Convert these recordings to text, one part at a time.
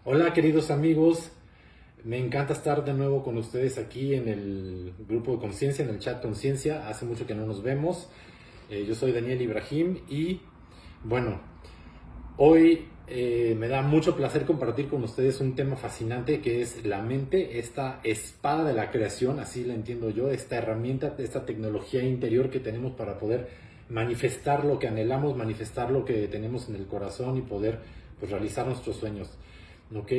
Hola queridos amigos, me encanta estar de nuevo con ustedes aquí en el grupo de Conciencia, en el chat Conciencia. Hace mucho que no nos vemos. Yo soy Daniel Ibrahim y bueno, hoy me da mucho placer compartir con ustedes un tema fascinante que es la mente, esta espada de la creación, así la entiendo yo, esta herramienta, esta tecnología interior que tenemos para poder manifestar lo que anhelamos, manifestar lo que tenemos en el corazón y poder pues, realizar nuestros sueños. ¿Ok?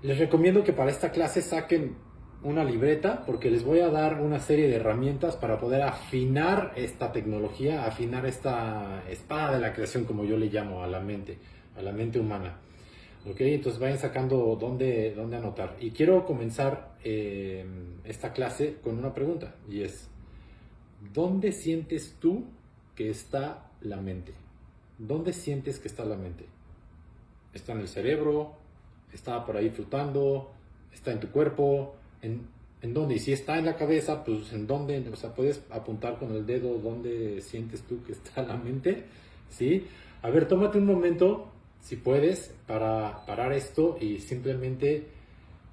Les recomiendo que para esta clase saquen una libreta porque les voy a dar una serie de herramientas para poder afinar esta tecnología, afinar esta espada de la creación, como yo le llamo a la mente humana. ¿Ok? Entonces vayan sacando dónde anotar. Y quiero comenzar esta clase con una pregunta y es, ¿dónde sientes tú que está la mente? ¿Dónde sientes que está la mente? ¿Está en el cerebro? ¿Está por ahí flotando? ¿Está en tu cuerpo? ¿En dónde? Y si está en la cabeza, pues ¿en dónde? O sea, puedes apuntar con el dedo dónde sientes tú que está la mente, ¿sí? A ver, tómate un momento, si puedes, para parar esto y simplemente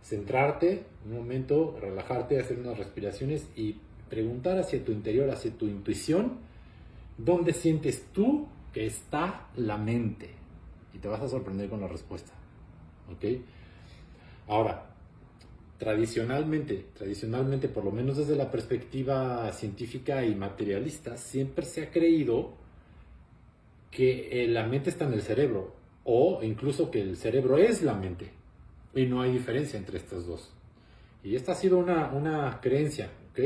centrarte, un momento, relajarte, hacer unas respiraciones y preguntar hacia tu interior, hacia tu intuición, ¿dónde sientes tú que está la mente? Y te vas a sorprender con la respuesta. ¿Ok? Ahora, tradicionalmente, por lo menos desde la perspectiva científica y materialista, siempre se ha creído que la mente está en el cerebro, o incluso que el cerebro es la mente, y no hay diferencia entre estas dos. Y esta ha sido una creencia, ¿ok?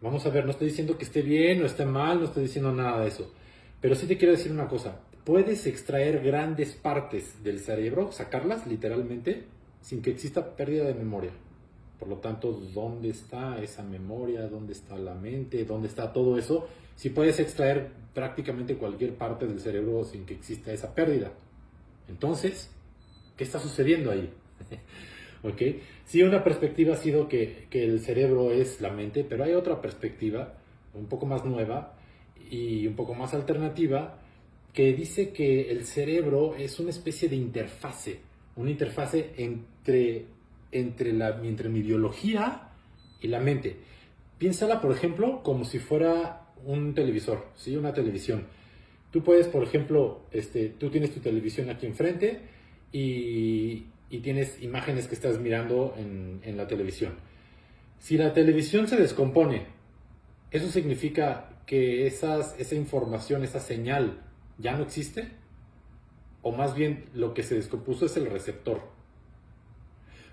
Vamos a ver, no estoy diciendo que esté bien o esté mal, no estoy diciendo nada de eso. Pero sí te quiero decir una cosa. Puedes extraer grandes partes del cerebro, sacarlas literalmente, sin que exista pérdida de memoria. Por lo tanto, ¿dónde está esa memoria? ¿Dónde está la mente? ¿Dónde está todo eso? Sí puedes extraer prácticamente cualquier parte del cerebro sin que exista esa pérdida. Entonces, ¿qué está sucediendo ahí? ¿Ok? Sí, una perspectiva ha sido que el cerebro es la mente, pero hay otra perspectiva, un poco más nueva y un poco más alternativa, que dice que el cerebro es una especie de interfase, una interfase entre mi biología y la mente. Piénsala, por ejemplo, como si fuera un televisor, ¿sí? Una televisión. Tú puedes, por ejemplo, tú tienes tu televisión aquí enfrente y tienes imágenes que estás mirando en la televisión. Si la televisión se descompone, ¿eso significa que esa información, esa señal ya no existe? O más bien lo que se descompuso es el receptor.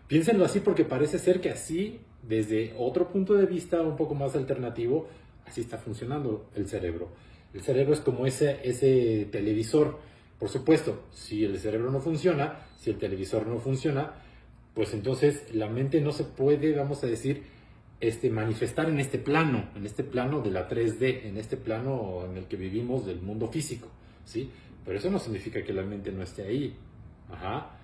Piénsenlo así porque parece ser que así, desde otro punto de vista un poco más alternativo, así está funcionando el cerebro. El cerebro es como ese televisor. Por supuesto, si el cerebro no funciona, si el televisor no funciona, pues entonces la mente no se puede, vamos a decir, manifestar en este plano de la 3D, en este plano en el que vivimos del mundo físico, ¿sí? Pero eso no significa que la mente no esté ahí. Ajá.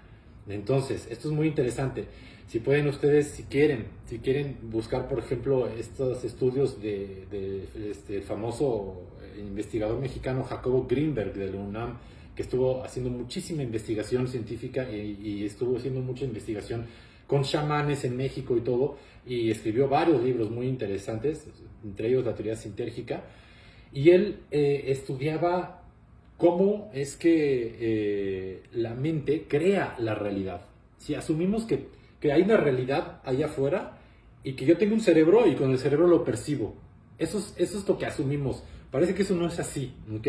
Entonces, esto es muy interesante. Si pueden ustedes, si quieren buscar, por ejemplo, estos estudios de este famoso investigador mexicano Jacobo Greenberg de la UNAM, que estuvo haciendo muchísima investigación científica y estuvo haciendo mucha investigación con chamanes en México y todo, y escribió varios libros muy interesantes, entre ellos La teoría sintérgica, y él estudiaba cómo es que la mente crea la realidad. Si asumimos que hay una realidad allá afuera y que yo tengo un cerebro y con el cerebro lo percibo, eso es lo que asumimos. Parece que eso no es así, ¿ok?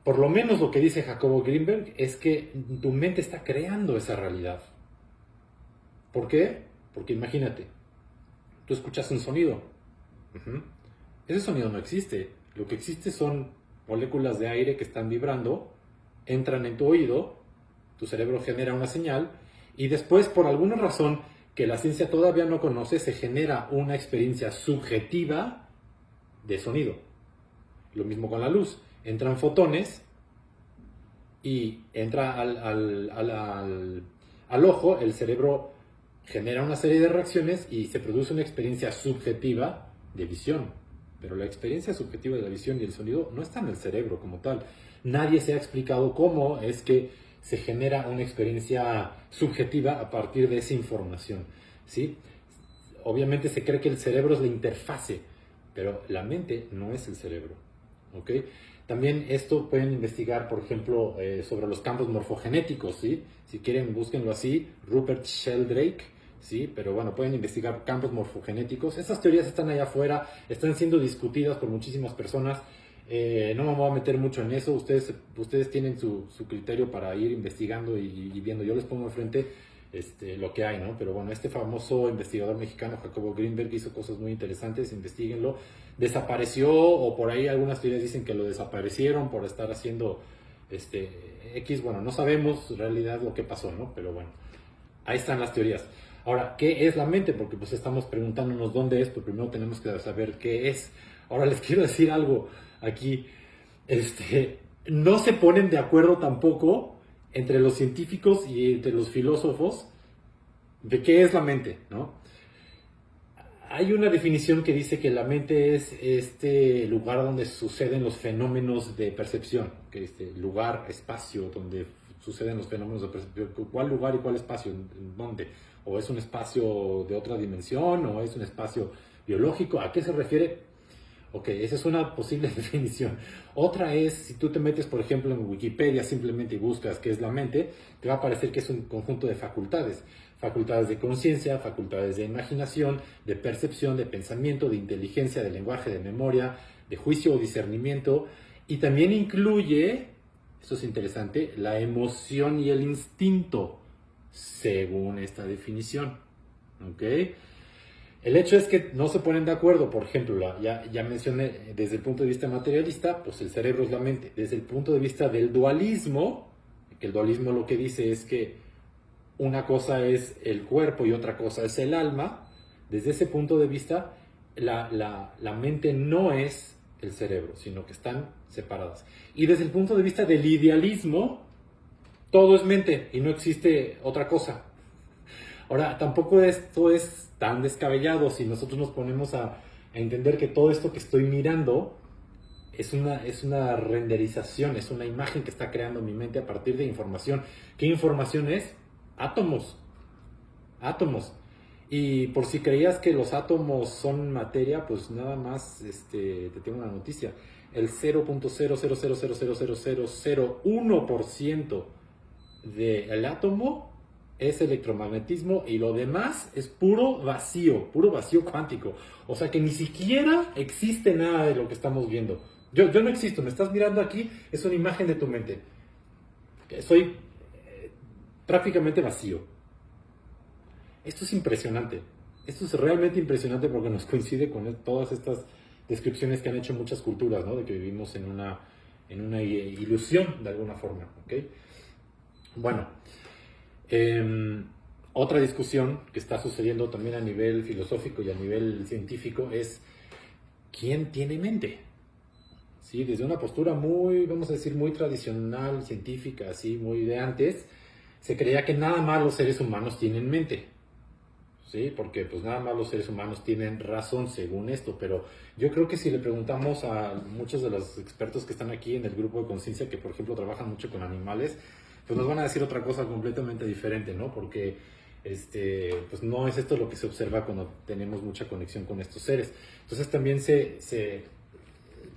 Por lo menos lo que dice Jacobo Greenberg es que tu mente está creando esa realidad. ¿Por qué? Porque imagínate, tú escuchas un sonido. Uh-huh. Ese sonido no existe. Lo que existe son moléculas de aire que están vibrando, entran en tu oído, tu cerebro genera una señal y después, por alguna razón que la ciencia todavía no conoce, se genera una experiencia subjetiva de sonido. Lo mismo con la luz. Entran fotones y entra al ojo, el cerebro genera una serie de reacciones y se produce una experiencia subjetiva de visión. Pero la experiencia subjetiva de la visión y el sonido no está en el cerebro como tal. Nadie se ha explicado cómo es que se genera una experiencia subjetiva a partir de esa información, ¿sí? Obviamente se cree que el cerebro es la interfase, pero la mente no es el cerebro, ¿ok? También esto pueden investigar, por ejemplo, sobre los campos morfogenéticos, ¿sí? Si quieren, búsquenlo así, Rupert Sheldrake, ¿sí? Pero bueno, pueden investigar campos morfogenéticos. Esas teorías están allá afuera, están siendo discutidas por muchísimas personas. No me voy a meter mucho en eso, ustedes tienen su criterio para ir investigando y viendo. Yo les pongo enfrente lo que hay, ¿no? Pero bueno, este famoso investigador mexicano, Jacobo Greenberg, hizo cosas muy interesantes, investiguenlo. Desapareció, o por ahí algunas teorías dicen que lo desaparecieron por estar haciendo X, bueno, no sabemos en realidad lo que pasó, ¿no? Pero bueno, ahí están las teorías. Ahora, ¿qué es la mente? Porque pues estamos preguntándonos dónde es, pero primero tenemos que saber qué es. Ahora les quiero decir algo aquí. No se ponen de acuerdo tampoco entre los científicos y entre los filósofos de qué es la mente, ¿no? Hay una definición que dice que la mente es este lugar donde suceden los fenómenos de percepción, que lugar, espacio, donde suceden los fenómenos de percepción. ¿Cuál lugar y cuál espacio? ¿En dónde? ¿O es un espacio de otra dimensión? ¿O es un espacio biológico? ¿A qué se refiere? Ok, esa es una posible definición. Otra es, si tú te metes, por ejemplo, en Wikipedia simplemente y buscas qué es la mente, te va a parecer que es un conjunto de facultades. Facultades de conciencia, facultades de imaginación, de percepción, de pensamiento, de inteligencia, de lenguaje, de memoria, de juicio o discernimiento. Y también incluye, esto es interesante, la emoción y el instinto, según esta definición. ¿Ok? El hecho es que no se ponen de acuerdo. Por ejemplo, ya mencioné, desde el punto de vista materialista, pues el cerebro es la mente. Desde el punto de vista del dualismo, que el dualismo lo que dice es que una cosa es el cuerpo y otra cosa es el alma. Desde ese punto de vista, la mente no es el cerebro, sino que están separadas. Y desde el punto de vista del idealismo, todo es mente y no existe otra cosa. Ahora, tampoco esto es tan descabellado si nosotros nos ponemos a entender que todo esto que estoy mirando es una renderización, es una imagen que está creando mi mente a partir de información. ¿Qué información es? Átomos. Átomos. Y por si creías que los átomos son materia, pues nada más te tengo una noticia. El 0.000000001% del átomo es electromagnetismo y lo demás es puro vacío cuántico. O sea que ni siquiera existe nada de lo que estamos viendo. Yo no existo, me estás mirando aquí, es una imagen de tu mente. Soy prácticamente vacío. Esto es impresionante. Esto es realmente impresionante porque nos coincide con todas estas descripciones que han hecho muchas culturas, ¿no? De que vivimos en una ilusión de alguna forma. ¿Ok? Bueno, otra discusión que está sucediendo también a nivel filosófico y a nivel científico es ¿quién tiene mente? ¿Sí? Desde una postura muy, vamos a decir, muy tradicional, científica, así, muy de antes, se creía que nada más los seres humanos tienen mente. ¿Sí? Porque pues nada más los seres humanos tienen razón según esto, pero yo creo que si le preguntamos a muchos de los expertos que están aquí en el grupo de conciencia, que por ejemplo trabajan mucho con animales, pues nos van a decir otra cosa completamente diferente, ¿no? Porque pues no es esto lo que se observa cuando tenemos mucha conexión con estos seres. Entonces también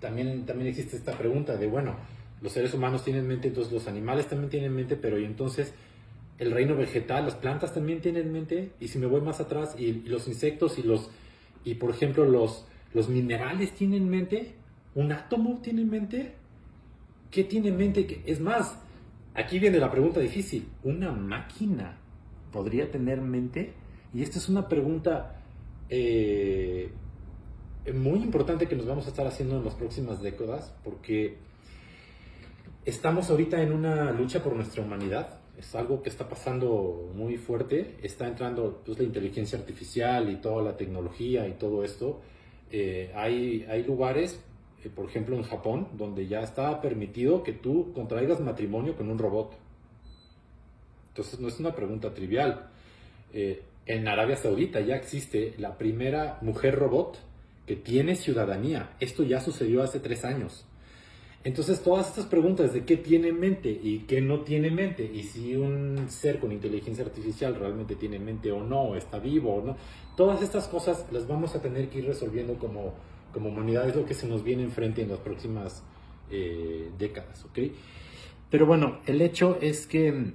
también existe esta pregunta de, bueno, los seres humanos tienen mente, entonces los animales también tienen mente, pero ¿y entonces el reino vegetal, las plantas también tienen mente? Y si me voy más atrás, y los insectos y por ejemplo los minerales tienen mente, un átomo tiene mente, ¿qué tiene mente? Es más, aquí viene la pregunta difícil, ¿una máquina podría tener mente? Y esta es una pregunta muy importante que nos vamos a estar haciendo en las próximas décadas, porque estamos ahorita en una lucha por nuestra humanidad. Es algo que está pasando muy fuerte. Está entrando pues, la inteligencia artificial y toda la tecnología y todo esto. Hay lugares, por ejemplo en Japón, donde ya está permitido que tú contraigas matrimonio con un robot. Entonces no es una pregunta trivial. En Arabia Saudita ya existe la primera mujer robot que tiene ciudadanía. Esto ya sucedió hace 3 años. Entonces, todas estas preguntas de qué tiene mente y qué no tiene mente, y si un ser con inteligencia artificial realmente tiene mente o no, o está vivo o no, todas estas cosas las vamos a tener que ir resolviendo como humanidad, es lo que se nos viene enfrente en las próximas décadas, ¿ok? Pero bueno, el hecho es que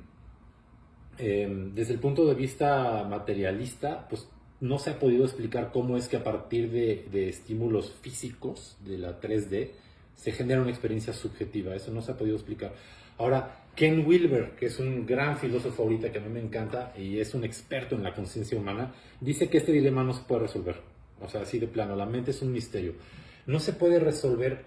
desde el punto de vista materialista, pues no se ha podido explicar cómo es que a partir de estímulos físicos de la 3D se genera una experiencia subjetiva. Eso no se ha podido explicar. Ahora, Ken Wilber, que es un gran filósofo ahorita que a mí me encanta y es un experto en la conciencia humana, dice que este dilema no se puede resolver. O sea, así de plano, la mente es un misterio. No se puede resolver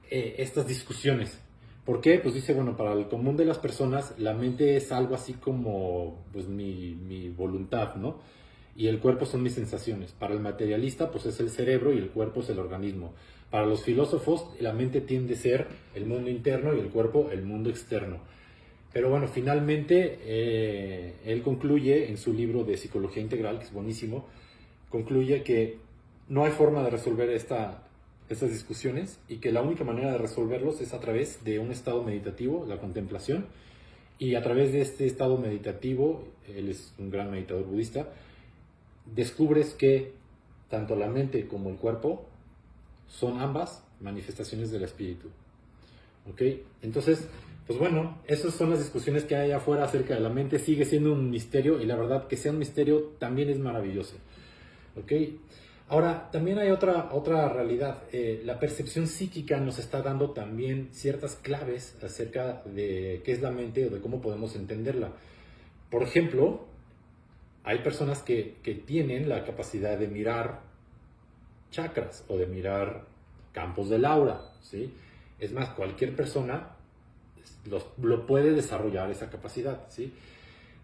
estas discusiones. ¿Por qué? Pues dice, bueno, para el común de las personas, la mente es algo así como pues, mi voluntad, ¿no? Y el cuerpo son mis sensaciones. Para el materialista, pues es el cerebro y el cuerpo es el organismo. Para los filósofos, la mente tiende a ser el mundo interno y el cuerpo el mundo externo. Pero bueno, finalmente él concluye en su libro de Psicología Integral, que es buenísimo, concluye que no hay forma de resolver estas discusiones y que la única manera de resolverlos es a través de un estado meditativo, la contemplación, y a través de este estado meditativo, él es un gran meditador budista, descubres que tanto la mente como el cuerpo son ambas manifestaciones del espíritu. ¿Ok? Entonces, pues bueno, esas son las discusiones que hay afuera acerca de la mente. Sigue siendo un misterio y la verdad que sea un misterio también es maravilloso. ¿Ok? Ahora, también hay otra realidad. La percepción psíquica nos está dando también ciertas claves acerca de qué es la mente o de cómo podemos entenderla. Por ejemplo, hay personas que tienen la capacidad de mirar chakras o de mirar campos del aura, ¿sí? Es más, cualquier persona lo puede desarrollar esa capacidad, ¿sí?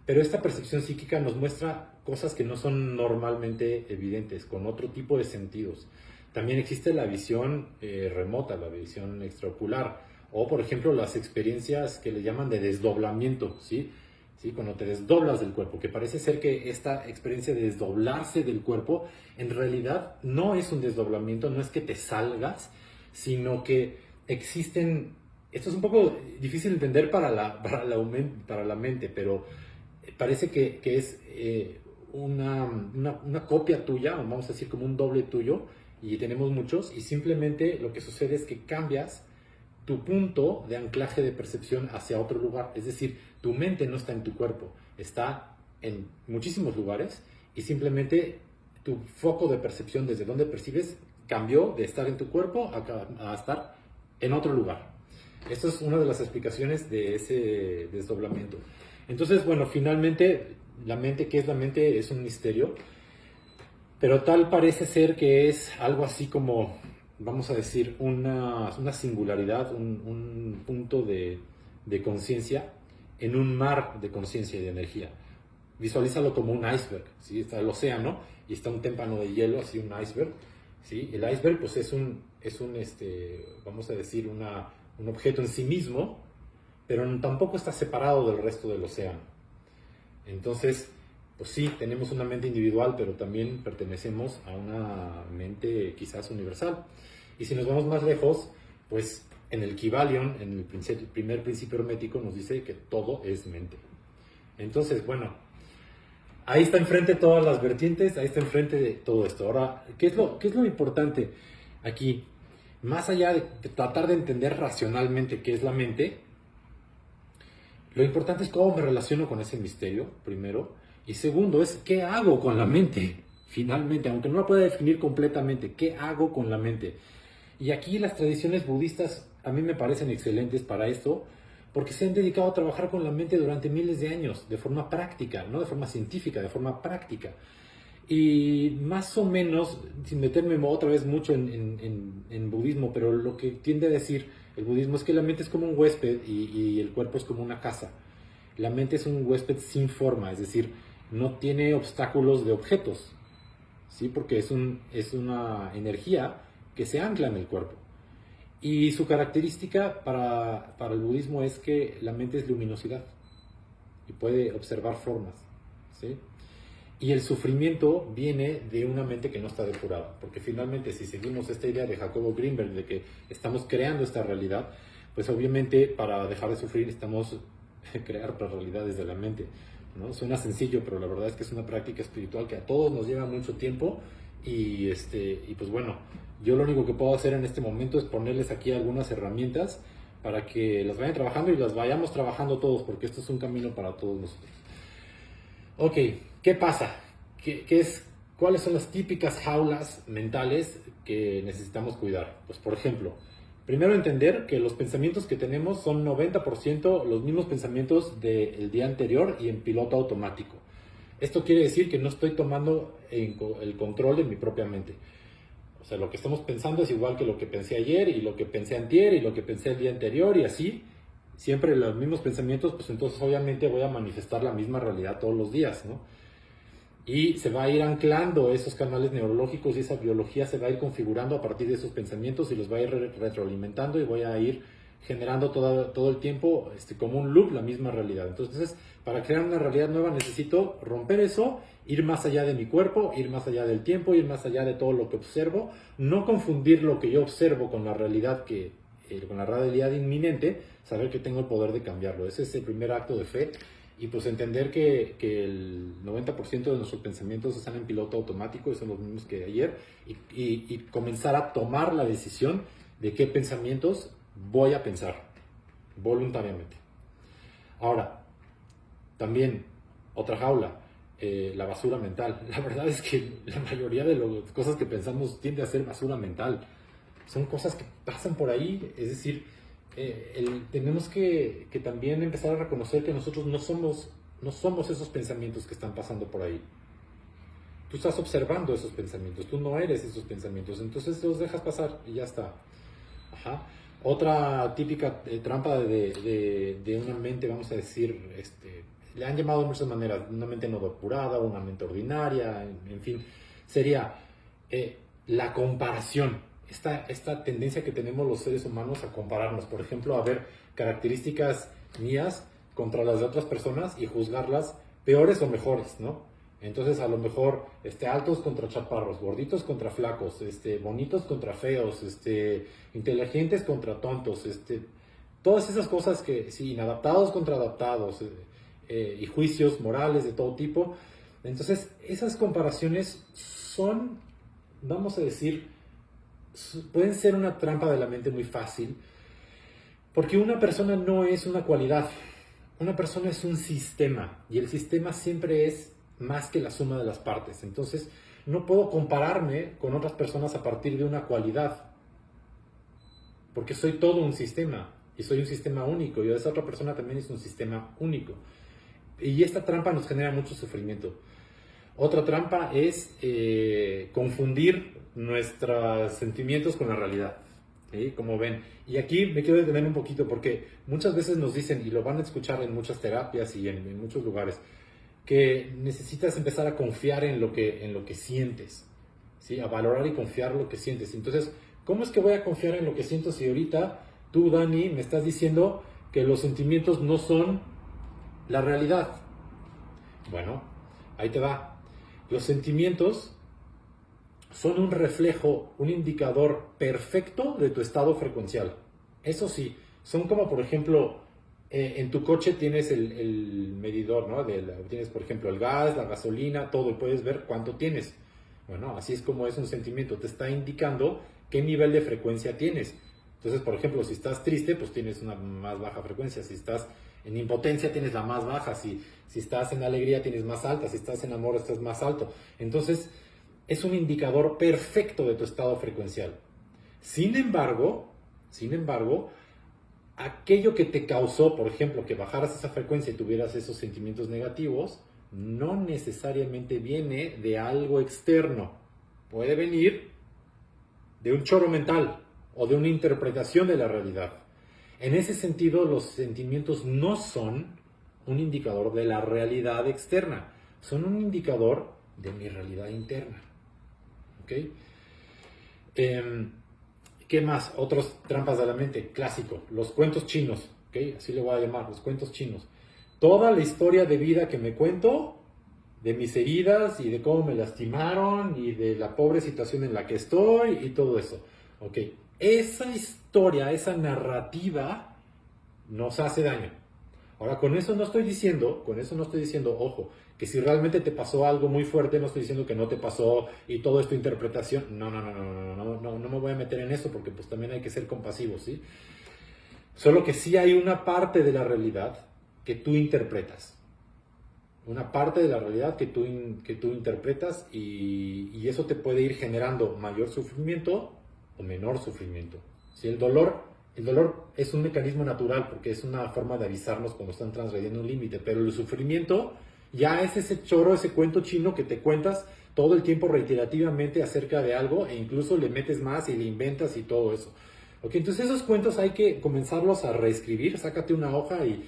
Pero esta percepción psíquica nos muestra cosas que no son normalmente evidentes, con otro tipo de sentidos. También existe la visión remota, la visión extraocular, o por ejemplo las experiencias que le llaman de desdoblamiento, ¿sí? ¿Sí? Cuando te desdoblas del cuerpo, que parece ser que esta experiencia de desdoblarse del cuerpo en realidad no es un desdoblamiento, no es que te salgas, sino que existen, esto es un poco difícil de entender para la mente, pero parece que es una copia tuya, o vamos a decir como un doble tuyo, y tenemos muchos, y simplemente lo que sucede es que cambias tu punto de anclaje de percepción hacia otro lugar. Es decir, tu mente no está en tu cuerpo, está en muchísimos lugares y simplemente tu foco de percepción desde donde percibes cambió de estar en tu cuerpo a estar en otro lugar. Esto es una de las explicaciones de ese desdoblamiento. Entonces, bueno, finalmente, la mente, ¿qué es la mente? Es un misterio, pero tal parece ser que es algo así como, vamos a decir, una singularidad, un punto de conciencia en un mar de conciencia y de energía. Visualízalo como un iceberg, ¿sí? Está el océano y está un témpano de hielo, así un iceberg, ¿sí? El iceberg pues es vamos a decir, un objeto en sí mismo, pero tampoco está separado del resto del océano. Entonces, pues sí, tenemos una mente individual, pero también pertenecemos a una mente quizás universal. Y si nos vamos más lejos, pues en el Kybalion, en el primer principio hermético, nos dice que todo es mente. Entonces, bueno, ahí está enfrente todas las vertientes, ahí está enfrente de todo esto. Ahora, ¿qué es lo importante aquí? Más allá de tratar de entender racionalmente qué es la mente, lo importante es cómo me relaciono con ese misterio, primero. Y segundo es qué hago con la mente, finalmente, aunque no la pueda definir completamente, ¿qué hago con la mente? Y aquí las tradiciones budistas a mí me parecen excelentes para esto, porque se han dedicado a trabajar con la mente durante miles de años, de forma práctica, no de forma científica, de forma práctica. Y más o menos, sin meterme otra vez mucho en budismo, pero lo que tiende a decir el budismo es que la mente es como un huésped y el cuerpo es como una casa. La mente es un huésped sin forma, es decir, no tiene obstáculos de objetos, ¿sí? Porque es una energía que se ancla en el cuerpo. Y su característica para el budismo es que la mente es luminosidad y puede observar formas, ¿sí? Y el sufrimiento viene de una mente que no está depurada, porque finalmente si seguimos esta idea de Jacobo Greenberg de que estamos creando esta realidad, pues obviamente para dejar de sufrir necesitamos crear otras realidades de la mente, ¿no? Suena sencillo, pero la verdad es que es una práctica espiritual que a todos nos lleva mucho tiempo y pues bueno, yo lo único que puedo hacer en este momento es ponerles aquí algunas herramientas para que las vayan trabajando y las vayamos trabajando todos, porque esto es un camino para todos nosotros. Ok, ¿qué pasa? ¿Cuáles son las típicas jaulas mentales que necesitamos cuidar? Pues por ejemplo, primero entender que los pensamientos que tenemos son 90% los mismos pensamientos del día anterior y en piloto automático. Esto quiere decir que no estoy tomando el control de mi propia mente. O sea, lo que estamos pensando es igual que lo que pensé ayer y lo que pensé antier y lo que pensé el día anterior y así, siempre los mismos pensamientos, pues entonces obviamente voy a manifestar la misma realidad todos los días, ¿no? Y se va a ir anclando esos canales neurológicos y esa biología se va a ir configurando a partir de esos pensamientos y los va a ir retroalimentando y voy a ir generando todo el tiempo como un loop la misma realidad. Entonces, para crear una realidad nueva necesito romper eso, ir más allá de mi cuerpo, ir más allá del tiempo, ir más allá de todo lo que observo, no confundir lo que yo observo con la realidad con la realidad inminente, saber que tengo el poder de cambiarlo. Ese es el primer acto de fe. Y pues entender que el 90% de nuestros pensamientos están en piloto automático y son los mismos que ayer y comenzar a tomar la decisión de qué pensamientos voy a pensar voluntariamente. Ahora, también otra jaula, la basura mental. La verdad es que la mayoría de las cosas que pensamos tiende a ser basura mental. Son cosas que pasan por ahí, es decir, tenemos que también empezar a reconocer que nosotros no somos esos pensamientos que están pasando por ahí. Tú estás observando esos pensamientos, tú no eres esos pensamientos, entonces los dejas pasar y ya está. Ajá. Otra típica trampa de una mente, vamos a decir, le han llamado de muchas maneras, una mente no depurada, una mente ordinaria, en fin, sería la comparación. Esta tendencia que tenemos los seres humanos a compararnos, por ejemplo, a ver características mías contra las de otras personas y juzgarlas peores o mejores, ¿no? Entonces, a lo mejor, altos contra chaparros, gorditos contra flacos, bonitos contra feos, inteligentes contra tontos, todas esas cosas que, sí, inadaptados contra adaptados, y juicios morales de todo tipo. Entonces, esas comparaciones son, vamos a decir, pueden ser una trampa de la mente muy fácil, porque una persona no es una cualidad, una persona es un sistema, y el sistema siempre es más que la suma de las partes. Entonces, no puedo compararme con otras personas a partir de una cualidad, porque soy todo un sistema, y soy un sistema único, y esa otra persona también es un sistema único. Y esta trampa nos genera mucho sufrimiento. Otra trampa es confundir nuestros sentimientos con la realidad, ¿sí? Como ven. Y aquí me quiero detener un poquito porque muchas veces nos dicen, y lo van a escuchar en muchas terapias y en muchos lugares, que necesitas empezar a confiar en lo que sientes, ¿sí? A valorar y confiar lo que sientes. Entonces, ¿cómo es que voy a confiar en lo que siento si ahorita tú, Dani, me estás diciendo que los sentimientos no son la realidad? Bueno, ahí te va. Los sentimientos son un reflejo, un indicador perfecto de tu estado frecuencial. Eso sí, son como, por ejemplo, en tu coche tienes el medidor, ¿no? Tienes, por ejemplo, el gas, la gasolina, todo, y puedes ver cuánto tienes. Bueno, así es como es un sentimiento. Te está indicando qué nivel de frecuencia tienes. Entonces, por ejemplo, si estás triste, pues tienes una más baja frecuencia. Si estás en impotencia, tienes la más baja. Si estás en alegría, tienes más alta. Si estás en amor, estás más alto. Entonces, es un indicador perfecto de tu estado frecuencial. Sin embargo, aquello que te causó, por ejemplo, que bajaras esa frecuencia y tuvieras esos sentimientos negativos, no necesariamente viene de algo externo. Puede venir de un choro mental o de una interpretación de la realidad. En ese sentido, los sentimientos no son un indicador de la realidad externa, son un indicador de mi realidad interna. ¿Ok? ¿Qué más? Otras trampas de la mente, clásico, los cuentos chinos, ¿ok? Así le voy a llamar, los cuentos chinos. Toda la historia de vida que me cuento, de mis heridas y de cómo me lastimaron y de la pobre situación en la que estoy y todo eso, ¿ok? Esa historia, esa narrativa nos hace daño. Ahora, con eso no estoy diciendo, ojo, que si realmente te pasó algo muy fuerte, no estoy diciendo que no te pasó y todo es tu interpretación. No me voy a meter en eso porque pues también hay que ser compasivos, ¿sí? Solo que sí hay una parte de la realidad que tú interpretas. Una parte de la realidad que tú interpretas y eso te puede ir generando mayor sufrimiento o menor sufrimiento. ¿Sí? El dolor es un mecanismo natural porque es una forma de avisarnos cuando están transgrediendo un límite, pero el sufrimiento ya es ese choro, ese cuento chino que te cuentas todo el tiempo reiterativamente acerca de algo e incluso le metes más y le inventas y todo eso. ¿Ok? Entonces esos cuentos hay que comenzarlos a reescribir, sácate una hoja y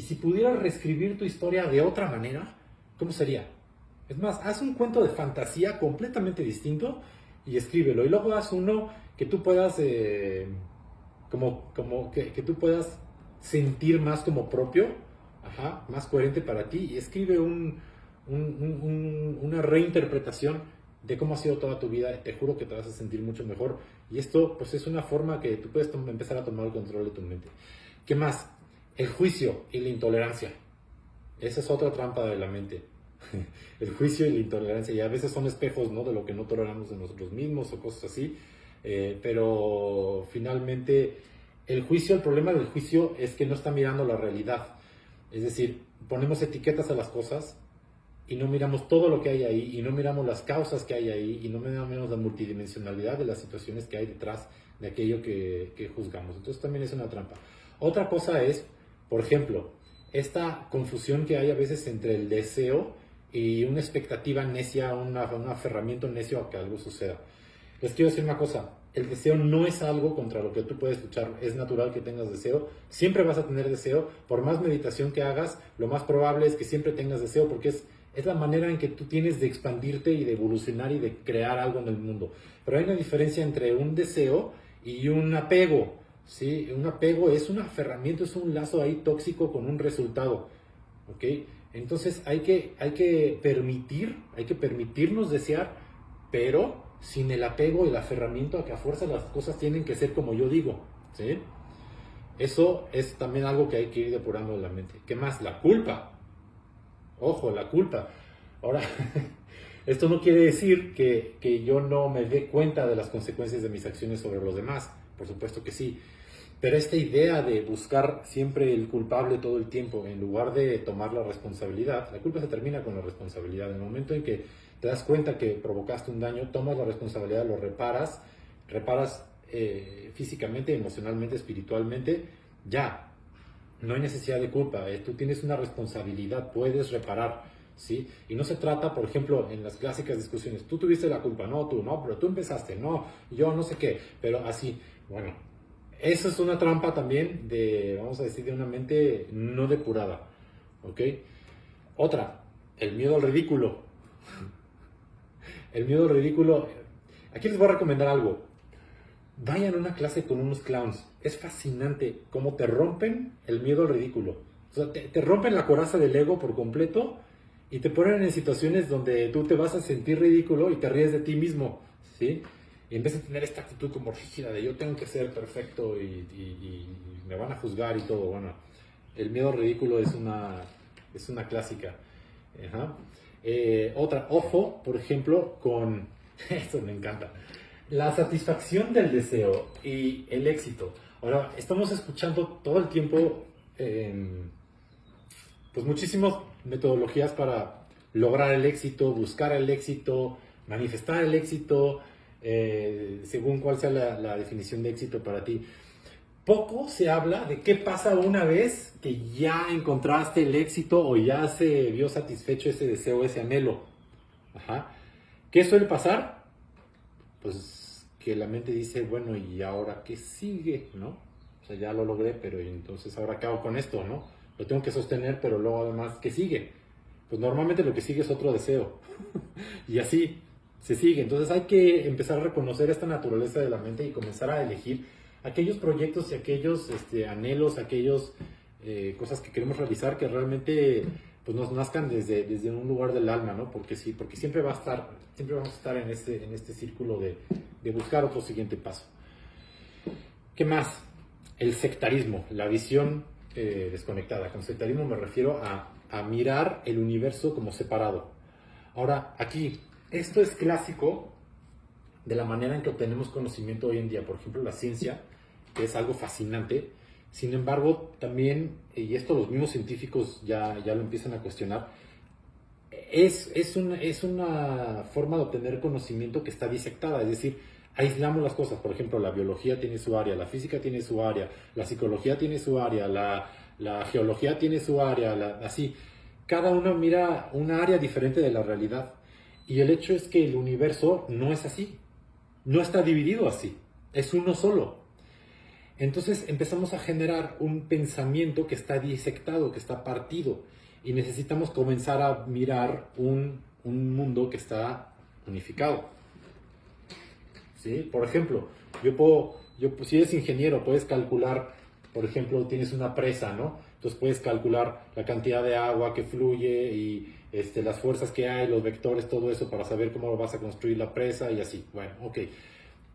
si pudieras reescribir tu historia de otra manera, ¿cómo sería? Es más, haz un cuento de fantasía completamente distinto y escríbelo. Y luego haz uno que tú puedas, que tú puedas sentir más como propio, más coherente para ti. Y escribe una reinterpretación de cómo ha sido toda tu vida. Te juro que te vas a sentir mucho mejor. Y esto, pues, es una forma que tú puedes empezar a tomar el control de tu mente. ¿Qué más? El juicio y la intolerancia. Esa es otra trampa de la mente. El juicio y la intolerancia. Y a veces son espejos, ¿no?, de lo que no toleramos de nosotros mismos o cosas así. Pero finalmente el problema del juicio es que no está mirando la realidad. Es decir, ponemos etiquetas a las cosas y no miramos todo lo que hay ahí y no miramos las causas que hay ahí y no miramos la multidimensionalidad de las situaciones que hay detrás de aquello que juzgamos. Entonces también es una trampa. Otra cosa es, por ejemplo, esta confusión que hay a veces entre el deseo y una expectativa necia, un aferramiento necio a que algo suceda. Les quiero decir una cosa, el deseo no es algo contra lo que tú puedes luchar, es natural que tengas deseo, siempre vas a tener deseo, por más meditación que hagas, lo más probable es que siempre tengas deseo porque es la manera en que tú tienes de expandirte y de evolucionar y de crear algo en el mundo. Pero hay una diferencia entre un deseo y un apego. ¿Sí? Un apego es un aferramiento, es un lazo ahí tóxico con un resultado, ¿ok? Entonces hay que permitirnos desear, pero sin el apego y el aferramiento a que a fuerza las cosas tienen que ser como yo digo, ¿sí? Eso es también algo que hay que ir depurando de la mente. ¿Qué más? La culpa. Ojo, la culpa. Ahora, esto no quiere decir que yo no me dé cuenta de las consecuencias de mis acciones sobre los demás. Por supuesto que sí. Pero esta idea de buscar siempre el culpable todo el tiempo, en lugar de tomar la responsabilidad, la culpa se termina con la responsabilidad. En el momento en que te das cuenta que provocaste un daño, tomas la responsabilidad, lo reparas físicamente, emocionalmente, espiritualmente, ya. No hay necesidad de culpa, tú tienes una responsabilidad, puedes reparar, ¿sí? Y no se trata, por ejemplo, en las clásicas discusiones, tú tuviste la culpa, no, tú, no, pero tú empezaste, no, yo no sé qué, pero así, bueno, eso es una trampa también vamos a decir, de una mente no depurada, ¿ok? Otra, el miedo al ridículo. El miedo al ridículo, aquí les voy a recomendar algo. Vayan a una clase con unos clowns. Es fascinante cómo te rompen el miedo al ridículo. O sea, te rompen la coraza del ego por completo y te ponen en situaciones donde tú te vas a sentir ridículo y te ríes de ti mismo, ¿sí? Y en vez de tener esta actitud como rígida de yo tengo que ser perfecto y me van a juzgar y todo, bueno, el miedo al ridículo es una clásica. Ajá. Otra, ojo, por ejemplo, con... Esto me encanta. La satisfacción del deseo y el éxito. Ahora, estamos escuchando todo el tiempo pues muchísimas metodologías para lograr el éxito, buscar el éxito, manifestar el éxito, según cuál sea la definición de éxito para ti. Poco se habla de qué pasa una vez que ya encontraste el éxito o ya se vio satisfecho ese deseo, ese anhelo. Ajá. ¿Qué suele pasar? Pues que la mente dice, bueno, ¿y ahora qué sigue? ¿No? O sea, ya lo logré, pero ¿y entonces ahora qué hago con esto? ¿No? Lo tengo que sostener, pero luego además, ¿qué sigue? Pues normalmente lo que sigue es otro deseo. Y así se sigue. Entonces hay que empezar a reconocer esta naturaleza de la mente y comenzar a elegir aquellos proyectos y aquellos anhelos, aquellos cosas que queremos realizar que realmente pues nos nazcan desde un lugar del alma, ¿no? Porque sí, porque siempre vamos a estar en este círculo de buscar otro siguiente paso. ¿Qué más? el sectarismo, la visión desconectada. Con sectarismo me refiero a mirar el universo como separado. Ahora, aquí, esto es clásico de la manera en que obtenemos conocimiento hoy en día. Por ejemplo, la ciencia, que es algo fascinante. Sin embargo, también, y esto los mismos científicos ya lo empiezan a cuestionar, es una forma de obtener conocimiento que está disectada, es decir, aislamos las cosas. Por ejemplo, la biología tiene su área, la física tiene su área, la psicología tiene su área, la geología tiene su área, así. Cada uno mira una área diferente de la realidad. Y el hecho es que el universo no es así, no está dividido así, es uno solo. Entonces empezamos a generar un pensamiento que está disectado, que está partido, y necesitamos comenzar a mirar un mundo que está unificado. ¿Sí? Por ejemplo, si eres ingeniero, puedes calcular, por ejemplo, tienes una presa, ¿no? Entonces puedes calcular la cantidad de agua que fluye y las fuerzas que hay, los vectores, todo eso para saber cómo vas a construir la presa y así. Bueno, ok.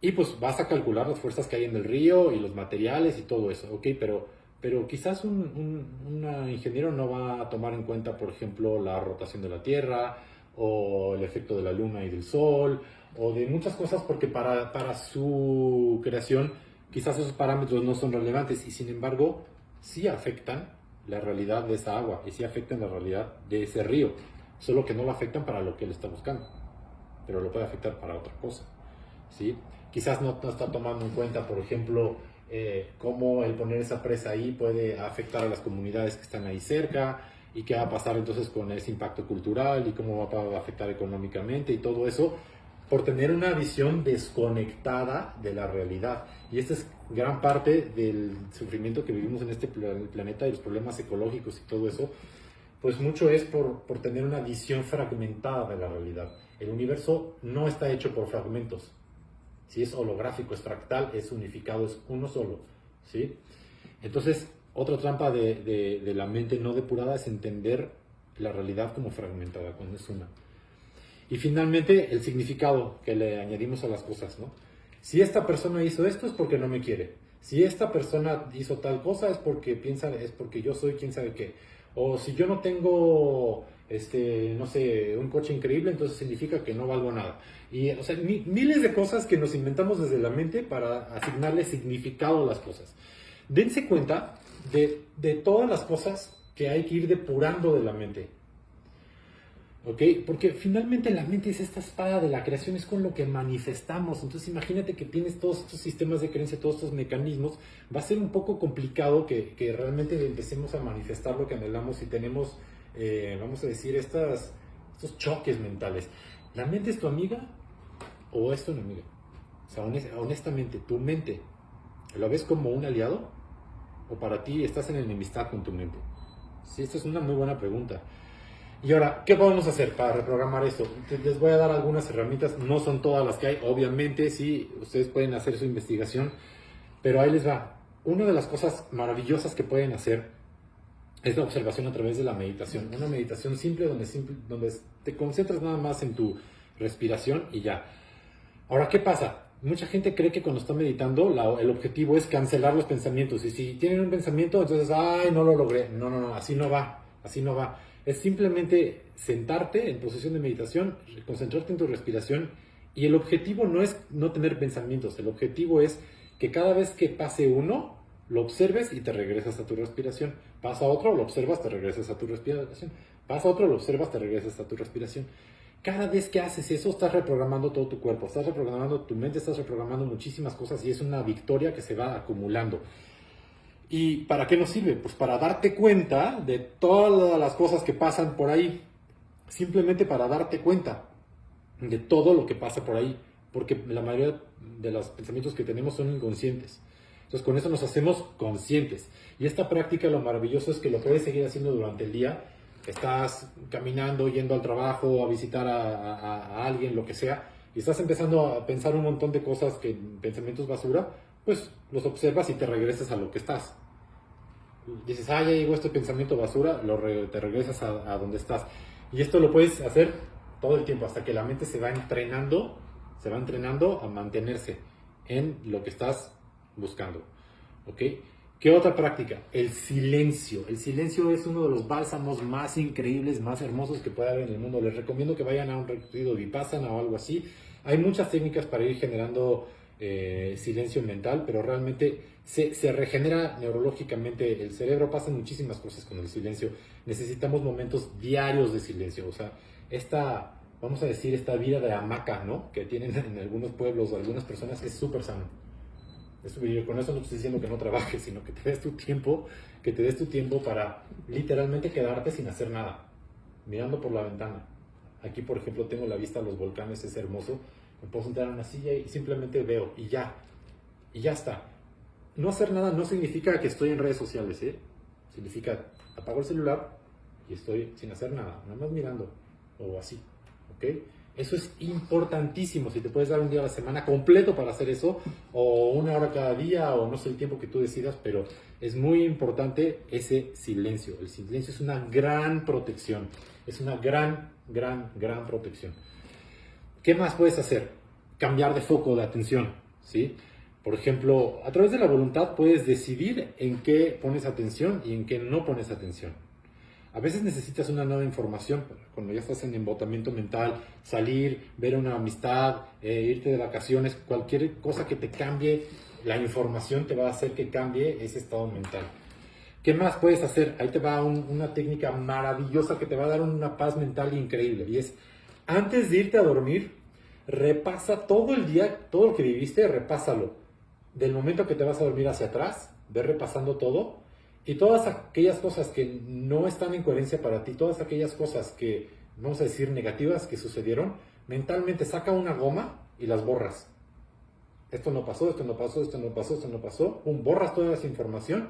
Y pues vas a calcular las fuerzas que hay en el río y los materiales y todo eso, ok, pero quizás un ingeniero no va a tomar en cuenta, por ejemplo, la rotación de la Tierra o el efecto de la Luna y del Sol o de muchas cosas porque para su creación quizás esos parámetros no son relevantes y sin embargo sí afectan la realidad de esa agua y sí afectan la realidad de ese río, solo que no lo afectan para lo que él está buscando, pero lo puede afectar para otra cosa, ¿sí? Quizás no está tomando en cuenta, por ejemplo, cómo el poner esa presa ahí puede afectar a las comunidades que están ahí cerca y qué va a pasar entonces con ese impacto cultural y cómo va a afectar económicamente y todo eso por tener una visión desconectada de la realidad. Y esta es gran parte del sufrimiento que vivimos en este planeta y los problemas ecológicos y todo eso, pues mucho es por tener una visión fragmentada de la realidad. El universo no está hecho por fragmentos. Si es holográfico, es fractal, es unificado, es uno solo, ¿sí? Entonces, otra trampa de la mente no depurada es entender la realidad como fragmentada, cuando es una. Y finalmente, el significado que le añadimos a las cosas, ¿no? Si esta persona hizo esto es porque no me quiere. Si esta persona hizo tal cosa es porque es porque yo soy quién sabe qué. O si yo no tengo, no sé, un coche increíble, entonces significa que no valgo nada. Y, o sea, miles de cosas que nos inventamos desde la mente para asignarle significado a las cosas. Dense cuenta de todas las cosas que hay que ir depurando de la mente. ¿Ok? Porque finalmente la mente es esta espada de la creación, es con lo que manifestamos. Entonces imagínate que tienes todos estos sistemas de creencia, todos estos mecanismos. Va a ser un poco complicado que realmente empecemos a manifestar lo que anhelamos y tenemos, vamos a decir, estos choques mentales. ¿La mente es tu amiga o es tu enemiga? O sea, honestamente, ¿tu mente lo ves como un aliado o para ti estás en enemistad con tu mente? Sí, esta es una muy buena pregunta. Y ahora, ¿qué podemos hacer para reprogramar esto? Les voy a dar algunas herramientas, no son todas las que hay, obviamente, sí, ustedes pueden hacer su investigación, pero ahí les va. Una de las cosas maravillosas que pueden hacer es la observación a través de la meditación. Una meditación simple donde te concentras nada más en tu respiración y ya. Ahora, ¿qué pasa? Mucha gente cree que cuando está meditando el objetivo es cancelar los pensamientos. Y si tienen un pensamiento, entonces, ¡ay, no lo logré! No, así no va, así no va. Es simplemente sentarte en posición de meditación, concentrarte en tu respiración y el objetivo no es no tener pensamientos, el objetivo es que cada vez que pase uno, lo observes y te regresas a tu respiración. Pasa otro, lo observas, te regresas a tu respiración. Pasa otro, lo observas, te regresas a tu respiración. Cada vez que haces eso, estás reprogramando todo tu cuerpo, estás reprogramando tu mente, estás reprogramando muchísimas cosas y es una victoria que se va acumulando. ¿Y para qué nos sirve? Pues para darte cuenta de todas las cosas que pasan por ahí. Simplemente para darte cuenta de todo lo que pasa por ahí. Porque la mayoría de los pensamientos que tenemos son inconscientes. Entonces con eso nos hacemos conscientes. Y esta práctica lo maravilloso es que lo puedes seguir haciendo durante el día. Estás caminando, yendo al trabajo, a visitar a alguien, lo que sea. Y estás empezando a pensar un montón de cosas, pensamientos basura. Pues los observas y te regresas a lo que estás. Dices, ya llegó este pensamiento basura, te regresas a donde estás. Y esto lo puedes hacer todo el tiempo, hasta que la mente se va entrenando a mantenerse en lo que estás buscando. ¿Ok? ¿Qué otra práctica? El silencio. El silencio es uno de los bálsamos más increíbles, más hermosos que puede haber en el mundo. Les recomiendo que vayan a un retiro vipassana o algo así. Hay muchas técnicas para ir generando silencio mental, pero realmente se regenera neurológicamente el cerebro. Pasan muchísimas cosas con el silencio. Necesitamos momentos diarios de silencio. O sea, vamos a decir, esta vida de hamaca, ¿no? Que tienen en algunos pueblos o algunas personas es súper sano. Y con eso no estoy diciendo que no trabajes, sino que te des tu tiempo, para literalmente quedarte sin hacer nada, mirando por la ventana. Aquí, por ejemplo, tengo la vista a los volcanes, es hermoso. Me puedo sentar en una silla y simplemente veo y ya está. No hacer nada no significa que estoy en redes sociales, ¿eh? Significa apago el celular y estoy sin hacer nada, nada más mirando o así, ¿ok? Eso es importantísimo. Si te puedes dar un día a la semana completo para hacer eso, o una hora cada día, o no sé el tiempo que tú decidas, pero es muy importante ese silencio. El silencio es una gran protección. Es una gran protección. ¿Qué más puedes hacer? Cambiar de foco de atención, ¿sí? Por ejemplo, a través de la voluntad puedes decidir en qué pones atención y en qué no pones atención. A veces necesitas una nueva información, cuando ya estás en embotamiento mental, salir, ver una amistad, irte de vacaciones, cualquier cosa que te cambie, la información te va a hacer que cambie ese estado mental. ¿Qué más puedes hacer? Ahí te va una técnica maravillosa que te va a dar una paz mental increíble. Y es, antes de irte a dormir, repasa todo el día, todo lo que viviste, repásalo. Del momento que te vas a dormir hacia atrás, ve repasando todo. Y todas aquellas cosas que no están en coherencia para ti, todas aquellas cosas que, vamos a decir, negativas que sucedieron, mentalmente saca una goma y las borras. Esto no pasó, esto no pasó, esto no pasó, esto no pasó. Borras toda esa información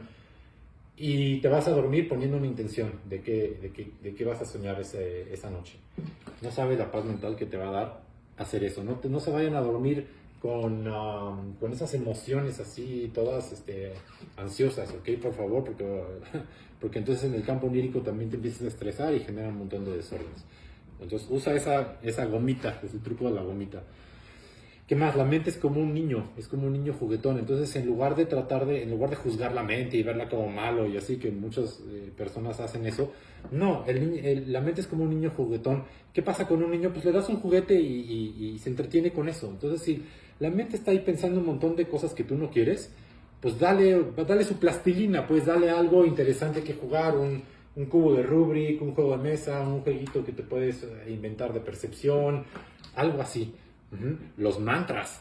y te vas a dormir poniendo una intención de qué vas a soñar esa noche. No sabes la paz mental que te va a dar hacer eso. No se vayan a dormir con esas emociones así, todas ansiosas, ¿ok? Por favor, porque entonces en el campo onírico también te empiezas a estresar y genera un montón de desórdenes. Entonces usa esa gomita, es el truco de la gomita. ¿Qué más? La mente es como un niño juguetón. Entonces, en lugar de juzgar la mente y verla como malo y así, que muchas personas hacen eso, no, la mente es como un niño juguetón. ¿Qué pasa con un niño? Pues le das un juguete y se entretiene con eso. Entonces, si la mente está ahí pensando un montón de cosas que tú no quieres, pues dale su plastilina, pues dale algo interesante que jugar, un cubo de Rubik, un juego de mesa, un jueguito que te puedes inventar de percepción, algo así. Los mantras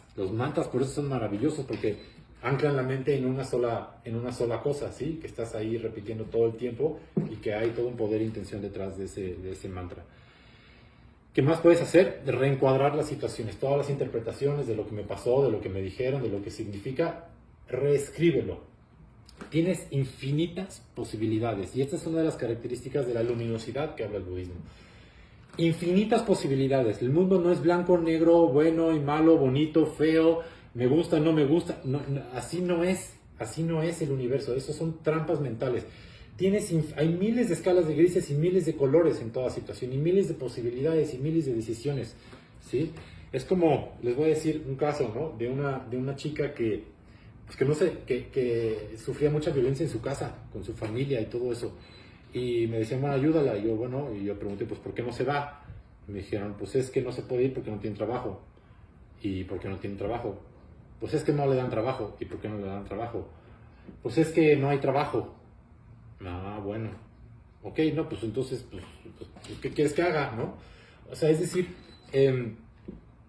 por eso son maravillosos, porque anclan la mente en una sola cosa, ¿sí? Que estás ahí repitiendo todo el tiempo y que hay todo un poder e intención detrás de ese mantra. ¿Qué más puedes hacer? Reencuadrar las situaciones, todas las interpretaciones de lo que me pasó, de lo que me dijeron, de lo que significa, reescríbelo. Tienes infinitas posibilidades y esta es una de las características de la luminosidad que habla el budismo. Infinitas posibilidades. El mundo no es blanco, negro, bueno y malo, bonito, feo, me gusta, no me gusta. Así no es el universo. Eso son trampas mentales. Hay miles de escalas de grises y miles de colores en toda situación y miles de posibilidades y miles de decisiones, ¿sí? Es como, les voy a decir un caso, ¿no? De una chica que no sé, que sufría mucha violencia en su casa, con su familia y todo eso. Y me decían, bueno, ayúdala. Y yo pregunté, pues, ¿por qué no se va? Y me dijeron, pues es que no se puede ir porque no tiene trabajo. ¿Y por qué no tiene trabajo? Pues es que no le dan trabajo. ¿Y por qué no le dan trabajo? Pues es que no hay trabajo. Ah, bueno. Ok, no, pues entonces, ¿qué quieres que haga, no? O sea, es decir,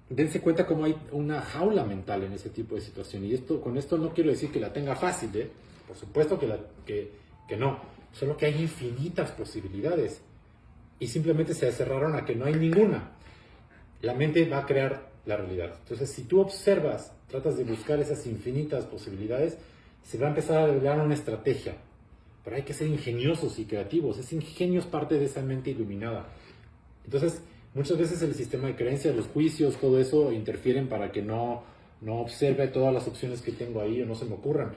dense cuenta cómo hay una jaula mental en ese tipo de situación. Y con esto no quiero decir que la tenga fácil, ¿eh? Por supuesto que no. Solo que hay infinitas posibilidades. Y simplemente se cerraron a que no hay ninguna. La mente va a crear la realidad. Entonces, si tú observas, tratas de buscar esas infinitas posibilidades, se va a empezar a revelar una estrategia. Pero hay que ser ingeniosos y creativos. Ese ingenio es parte de esa mente iluminada. Entonces, muchas veces el sistema de creencias, los juicios, todo eso interfieren para que no observe todas las opciones que tengo ahí o no se me ocurran.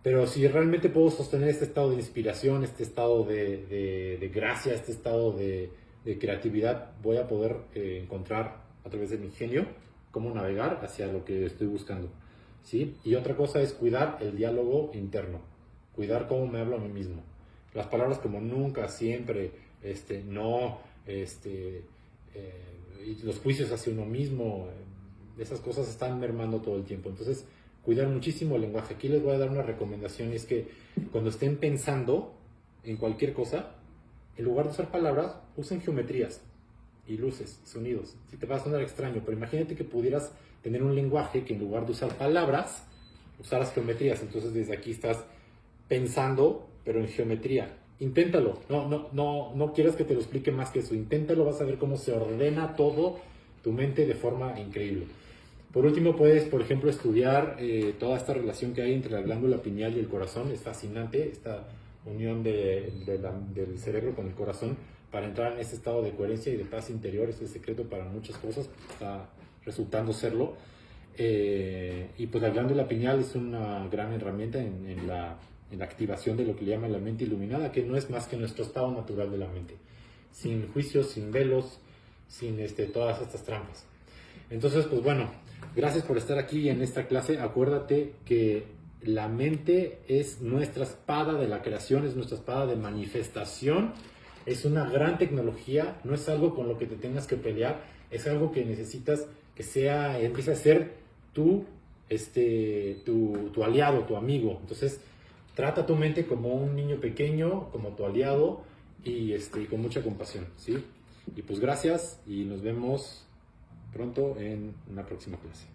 Pero si realmente puedo sostener este estado de inspiración, este estado de gracia, este estado de creatividad, voy a poder encontrar a través de mi ingenio cómo navegar hacia lo que estoy buscando. ¿sí? Y otra cosa es cuidar el diálogo interno, cuidar cómo me hablo a mí mismo. Las palabras como nunca, siempre, no, y los juicios hacia uno mismo, esas cosas están mermando todo el tiempo. Entonces, cuidar muchísimo el lenguaje. Aquí les voy a dar una recomendación, y es que cuando estén pensando en cualquier cosa, en lugar de usar palabras, usen geometrías y luces, sonidos. Si te va a sonar extraño, pero imagínate que pudieras tener un lenguaje que en lugar de usar palabras, usaras geometrías. Entonces desde aquí estás pensando, pero en geometría. Inténtalo. No quieras que te lo explique más que eso. Inténtalo, vas a ver cómo se ordena todo tu mente de forma increíble. Por último, puedes, por ejemplo, estudiar toda esta relación que hay entre la glándula pineal y el corazón. Es fascinante esta unión del cerebro con el corazón para entrar en ese estado de coherencia y de paz interior. Es el secreto para muchas cosas, está resultando serlo. Y pues la glándula pineal es una gran herramienta en la activación de lo que le llaman la mente iluminada, que no es más que nuestro estado natural de la mente, sin juicios, sin velos, sin todas estas trampas. Entonces, pues bueno, gracias por estar aquí en esta clase. Acuérdate que la mente es nuestra espada de la creación, es nuestra espada de manifestación. Es una gran tecnología, no es algo con lo que te tengas que pelear, es algo que necesitas que empiece a ser tu aliado, tu amigo. Entonces, trata tu mente como un niño pequeño, como tu aliado, y con mucha compasión, ¿sí? Y pues gracias, y nos vemos pronto en una próxima clase.